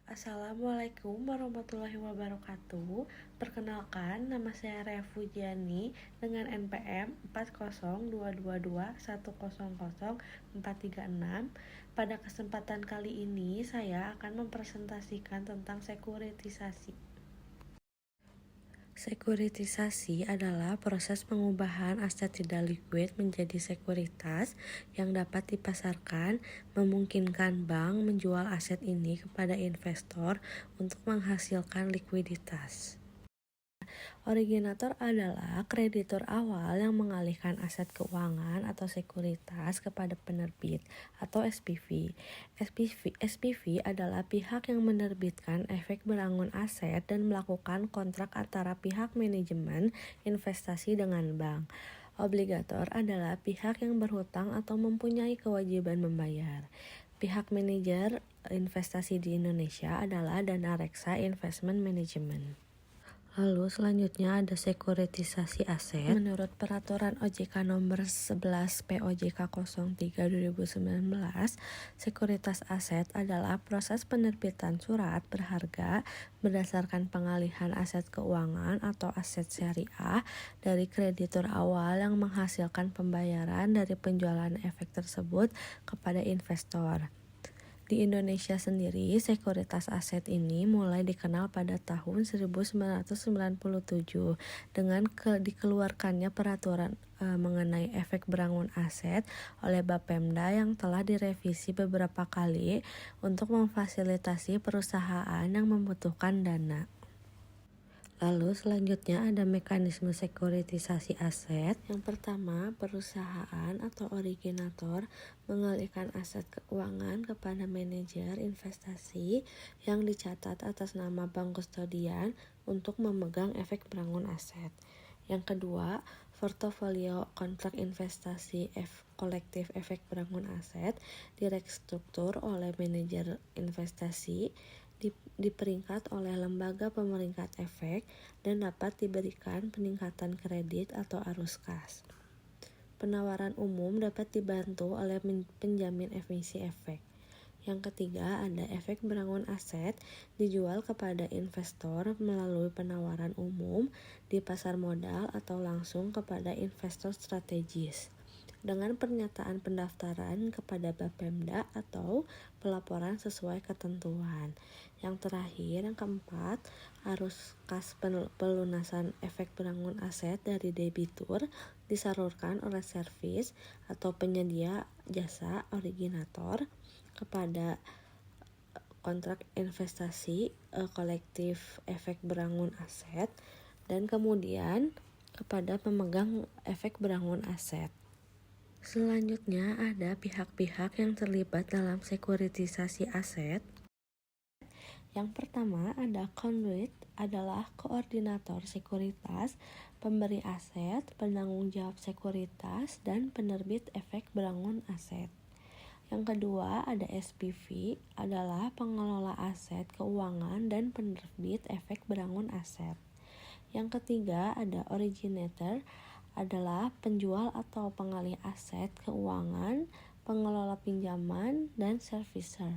Assalamualaikum warahmatullahi wabarakatuh. Perkenalkan, nama saya Refugiani dengan NPM 40222100436. Pada kesempatan kali ini, saya akan mempresentasikan tentang sekuritisasi. Sekuritisasi adalah proses pengubahan aset tidak likuid menjadi sekuritas yang dapat dipasarkan, memungkinkan bank menjual aset ini kepada investor untuk menghasilkan likuiditas. Originator adalah kreditur awal yang mengalihkan aset keuangan atau sekuritas kepada penerbit atau SPV. SPV adalah pihak yang menerbitkan efek berangun aset dan melakukan kontrak antara pihak manajemen investasi dengan bank. Obligator adalah pihak yang berhutang atau mempunyai kewajiban membayar. Pihak manajer investasi di Indonesia adalah Dana Reksa Investment Management. Lalu selanjutnya ada sekuritisasi aset. Menurut Peraturan OJK Nomor 11 POJK 03/2019, sekuritas aset adalah proses penerbitan surat berharga berdasarkan pengalihan aset keuangan atau aset syariah dari kreditur awal yang menghasilkan pembayaran dari penjualan efek tersebut kepada investor. Di Indonesia sendiri, sekuritas aset ini mulai dikenal pada tahun 1997 dengan dikeluarkannya peraturan mengenai efek berangun aset oleh Bapemda yang telah direvisi beberapa kali untuk memfasilitasi perusahaan yang membutuhkan dana. Lalu selanjutnya ada mekanisme sekuritisasi aset. Yang pertama, perusahaan atau originator mengalihkan aset keuangan kepada manajer investasi yang dicatat atas nama bank kustodian untuk memegang efek berangun aset. Yang kedua, portofolio kontrak investasi kolektif efek berangun aset direkstruktur oleh manajer investasi, diperingkat oleh lembaga pemeringkat efek dan dapat diberikan peningkatan kredit atau arus kas. Penawaran umum dapat dibantu oleh penjamin emisi efek. Yang ketiga ada efek berangun aset dijual kepada investor melalui penawaran umum di pasar modal atau langsung kepada investor strategis dengan pernyataan pendaftaran kepada Bapemda atau pelaporan sesuai ketentuan. Yang terakhir, yang keempat, arus kas pelunasan efek berangun aset dari debitur disalurkan oleh servis atau penyedia jasa originator kepada kontrak investasi kolektif efek berangun aset dan kemudian kepada pemegang efek berangun aset. Selanjutnya ada pihak-pihak yang terlibat dalam sekuritisasi aset. Yang pertama ada conduit, adalah koordinator sekuritas, pemberi aset, penanggung jawab sekuritas, dan penerbit efek berangun aset. Yang kedua ada SPV, adalah pengelola aset keuangan dan penerbit efek berangun aset. Yang ketiga ada originator, adalah penjual atau pengalih aset keuangan, pengelola pinjaman, dan servicer.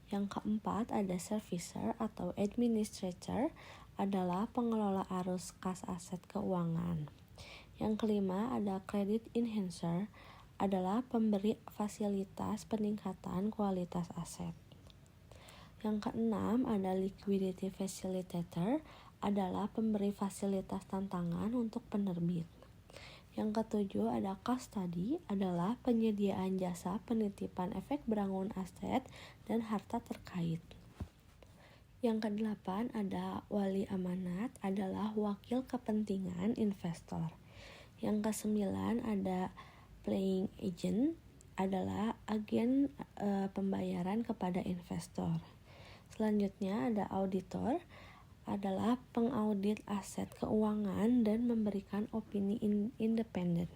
Yang keempat ada servicer atau administrator, adalah pengelola arus kas aset keuangan. Yang kelima ada credit enhancer, adalah pemberi fasilitas peningkatan kualitas aset. Yang keenam ada liquidity facilitator, adalah pemberi fasilitas tantangan untuk penerbit. Yang ketujuh ada custody, adalah penyediaan jasa penitipan efek berangun aset dan harta terkait. Yang kedelapan ada wali amanat, adalah wakil kepentingan investor. Yang kesembilan ada playing agent, adalah agen pembayaran kepada investor. Selanjutnya ada auditor, adalah pengaudit aset keuangan dan memberikan opini independen.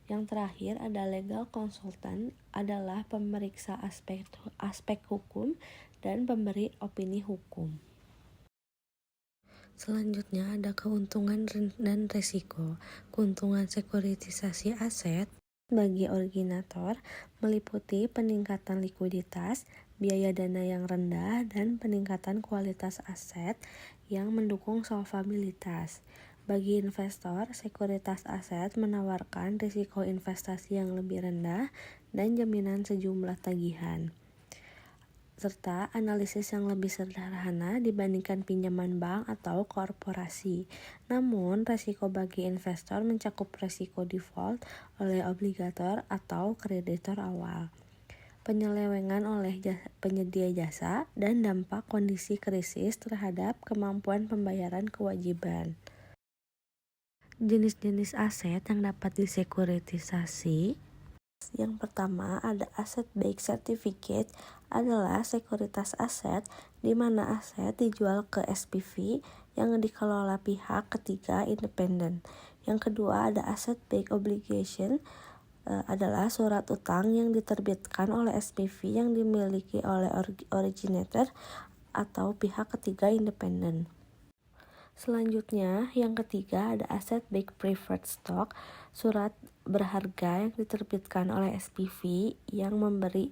Yang terakhir ada legal consultant, adalah pemeriksa aspek hukum dan pemberi opini hukum. Selanjutnya ada keuntungan dan resiko. Keuntungan sekuritisasi aset bagi originator meliputi peningkatan likuiditas, biaya dana yang rendah, dan peningkatan kualitas aset yang mendukung solvabilitas. Bagi investor, sekuritas aset menawarkan risiko investasi yang lebih rendah dan jaminan sejumlah tagihan, serta analisis yang lebih sederhana dibandingkan pinjaman bank atau korporasi. Namun, resiko bagi investor mencakup resiko default oleh obligator atau kreditor awal, penyelewengan oleh penyedia jasa, dan dampak kondisi krisis terhadap kemampuan pembayaran kewajiban. Jenis-jenis aset yang dapat disekuritisasi. Yang pertama ada asset-backed certificate, adalah sekuritas aset di mana aset dijual ke SPV yang dikelola pihak ketiga independen. Yang kedua ada asset-backed obligation, adalah surat utang yang diterbitkan oleh SPV yang dimiliki oleh originator atau pihak ketiga independen. Selanjutnya, yang ketiga ada asset-backed preferred stock, surat berharga yang diterbitkan oleh SPV yang membeli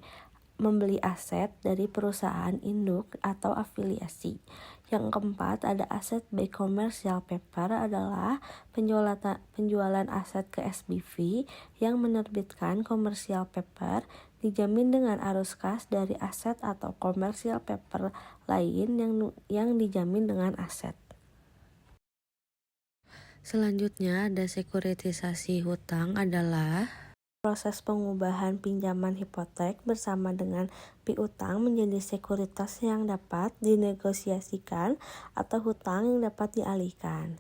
aset dari perusahaan induk atau afiliasi. Yang keempat ada asset-backed commercial paper, adalah penjualan aset ke SPV yang menerbitkan commercial paper dijamin dengan arus kas dari aset atau commercial paper lain yang dijamin dengan aset. Selanjutnya ada sekuritisasi hutang, adalah proses pengubahan pinjaman hipotek bersama dengan piutang menjadi sekuritas yang dapat dinegosiasikan atau hutang yang dapat dialihkan.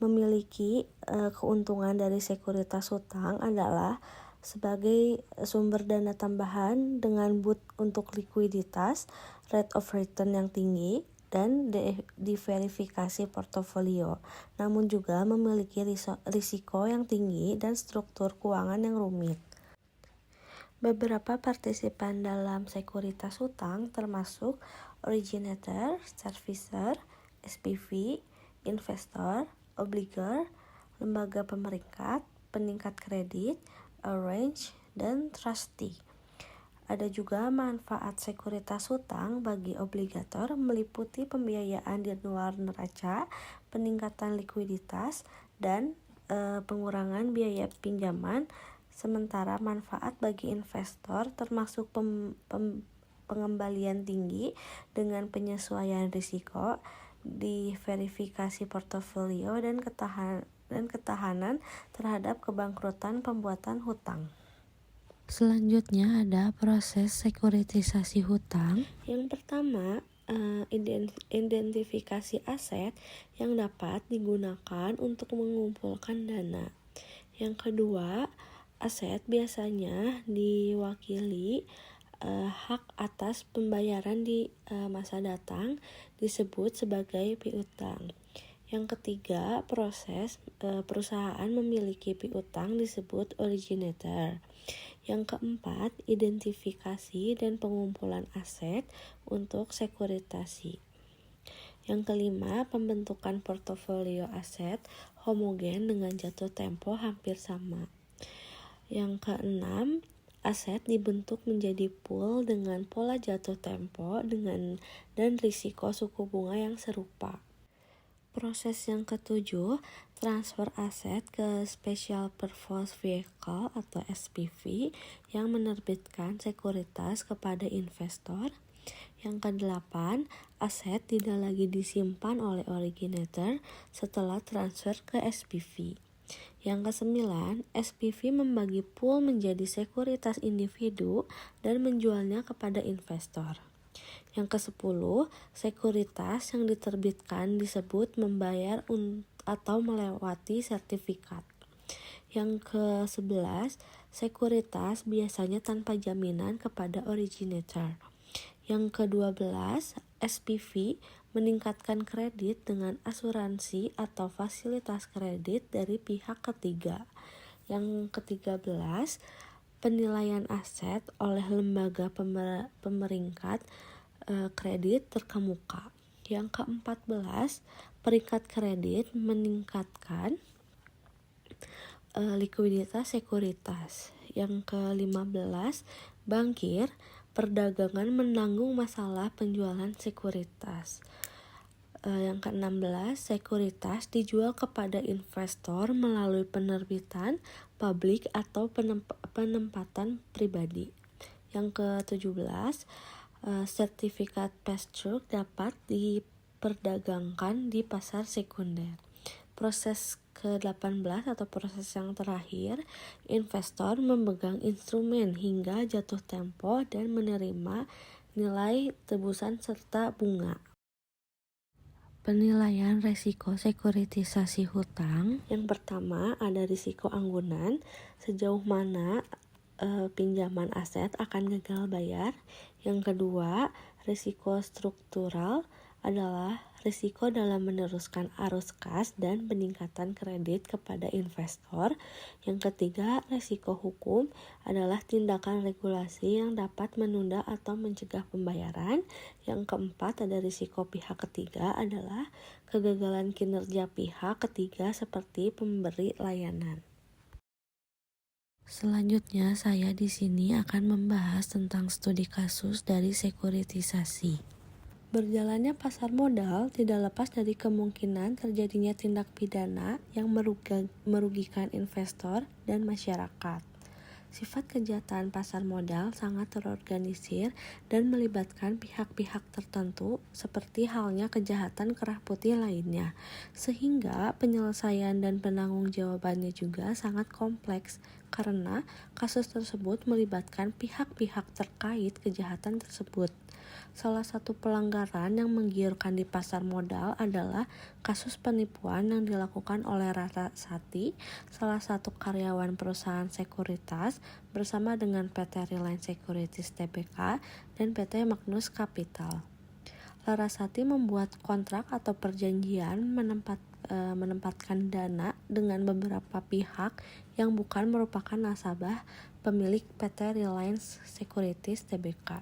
Memiliki keuntungan dari sekuritas hutang adalah sebagai sumber dana tambahan dengan untuk likuiditas, rate of return yang tinggi, dan diverifikasi portofolio, namun juga memiliki risiko yang tinggi dan struktur keuangan yang rumit. Beberapa partisipan dalam sekuritas hutang termasuk originator, servicer, SPV, investor, obligor, lembaga pemeringkat, peningkat kredit, arrange, dan trustee. Ada juga manfaat sekuritas hutang bagi obligator meliputi pembiayaan di luar neraca, peningkatan likuiditas, dan pengurangan biaya pinjaman. Sementara manfaat bagi investor termasuk pengembalian tinggi dengan penyesuaian risiko, diverifikasi portofolio, dan ketahanan terhadap kebangkrutan pembuatan hutang. Selanjutnya ada proses sekuritisasi hutang. Yang pertama, identifikasi aset yang dapat digunakan untuk mengumpulkan dana. Yang kedua, aset biasanya diwakili hak atas pembayaran di masa datang disebut sebagai piutang. Yang ketiga, proses perusahaan memiliki piutang disebut originator. Yang keempat, identifikasi dan pengumpulan aset untuk sekuritasi. Yang kelima, pembentukan portofolio aset homogen dengan jatuh tempo hampir sama. Yang keenam, aset dibentuk menjadi pool dengan pola jatuh tempo dan risiko suku bunga yang serupa. Proses yang ketujuh, transfer aset ke Special Purpose Vehicle atau SPV yang menerbitkan sekuritas kepada investor. Yang kedelapan, aset tidak lagi disimpan oleh originator setelah transfer ke SPV. Yang kesembilan, SPV membagi pool menjadi sekuritas individu dan menjualnya kepada investor. Yang ke-10, sekuritas yang diterbitkan disebut membayar atau melewati sertifikat. Yang ke-11, sekuritas biasanya tanpa jaminan kepada originator. Yang ke-12, SPV meningkatkan kredit dengan asuransi atau fasilitas kredit dari pihak ketiga. Yang ke-13, penilaian aset oleh lembaga pemeringkat kredit terkemuka. Yang ke-14, peringkat kredit meningkatkan likuiditas sekuritas. Yang ke-15, bankir perdagangan menanggung masalah penjualan sekuritas. Yang ke-16, sekuritas dijual kepada investor melalui penerbitan publik atau penempatan pribadi. Yang ke-17, sertifikat pass-through dapat diperdagangkan di pasar sekunder. Proses ke-18 atau proses yang terakhir, investor memegang instrumen hingga jatuh tempo dan menerima nilai tebusan serta bunga. Penilaian resiko sekuritisasi hutang. Yang pertama, ada risiko anggunan, sejauh mana pinjaman aset akan gagal bayar. Yang kedua, risiko struktural adalah risiko dalam meneruskan arus kas dan peningkatan kredit kepada investor. Yang ketiga, risiko hukum adalah tindakan regulasi yang dapat menunda atau mencegah pembayaran. Yang keempat, ada risiko pihak ketiga adalah kegagalan kinerja pihak ketiga seperti pemberi layanan. Selanjutnya, saya di sini akan membahas tentang studi kasus dari sekuritisasi. Berjalannya pasar modal tidak lepas dari kemungkinan terjadinya tindak pidana yang merugikan investor dan masyarakat. Sifat kejahatan pasar modal sangat terorganisir dan melibatkan pihak-pihak tertentu seperti halnya kejahatan kerah putih lainnya, sehingga penyelesaian dan penanggung-jawabannya juga sangat kompleks karena kasus tersebut melibatkan pihak-pihak terkait kejahatan tersebut. Salah satu pelanggaran yang menggiurkan di pasar modal adalah kasus penipuan yang dilakukan oleh Larasati, salah satu karyawan perusahaan sekuritas, bersama dengan PT Reliance Securities Tbk dan PT Magnus Capital. Larasati membuat kontrak atau perjanjian menempatkan dana dengan beberapa pihak yang bukan merupakan nasabah pemilik PT Reliance Securities Tbk.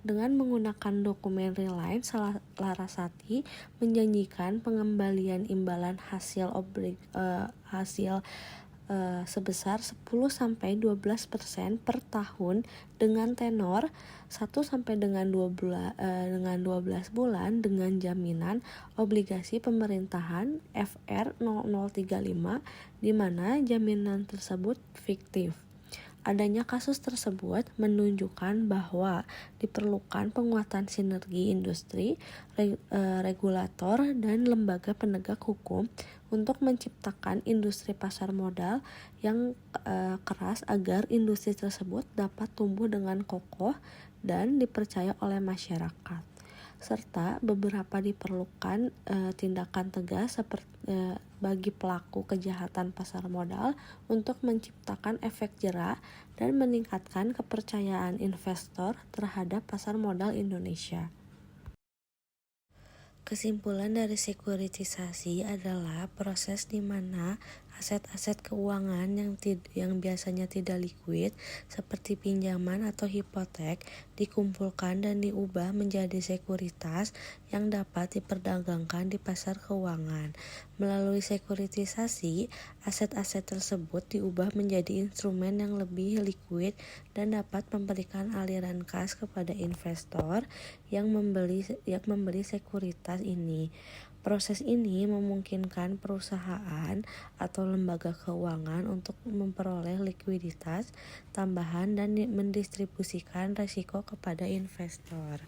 Dengan menggunakan dokumen Reliance, Larasati menjanjikan pengembalian imbalan hasil sebesar 10-12% per tahun dengan tenor 1-12 bulan dengan jaminan obligasi pemerintahan FR0035 di mana jaminan tersebut fiktif. Adanya kasus tersebut menunjukkan bahwa diperlukan penguatan sinergi industri, regulator, dan lembaga penegak hukum untuk menciptakan industri pasar modal yang keras agar industri tersebut dapat tumbuh dengan kokoh dan dipercaya oleh masyarakat. Serta beberapa diperlukan tindakan tegas bagi pelaku kejahatan pasar modal untuk menciptakan efek jera dan meningkatkan kepercayaan investor terhadap pasar modal Indonesia. Kesimpulan dari sekuritisasi adalah proses di mana aset-aset keuangan yang biasanya tidak likuid seperti pinjaman atau hipotek dikumpulkan dan diubah menjadi sekuritas yang dapat diperdagangkan di pasar keuangan. Melalui sekuritisasi, aset-aset tersebut diubah menjadi instrumen yang lebih likuid dan dapat memberikan aliran kas kepada investor yang membeli sekuritas ini. Proses ini memungkinkan perusahaan atau lembaga keuangan untuk memperoleh likuiditas tambahan dan mendistribusikan risiko kepada investor.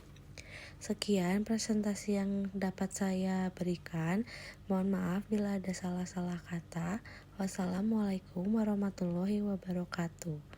Sekian presentasi yang dapat saya berikan. Mohon maaf bila ada salah-salah kata. Wassalamualaikum warahmatullahi wabarakatuh.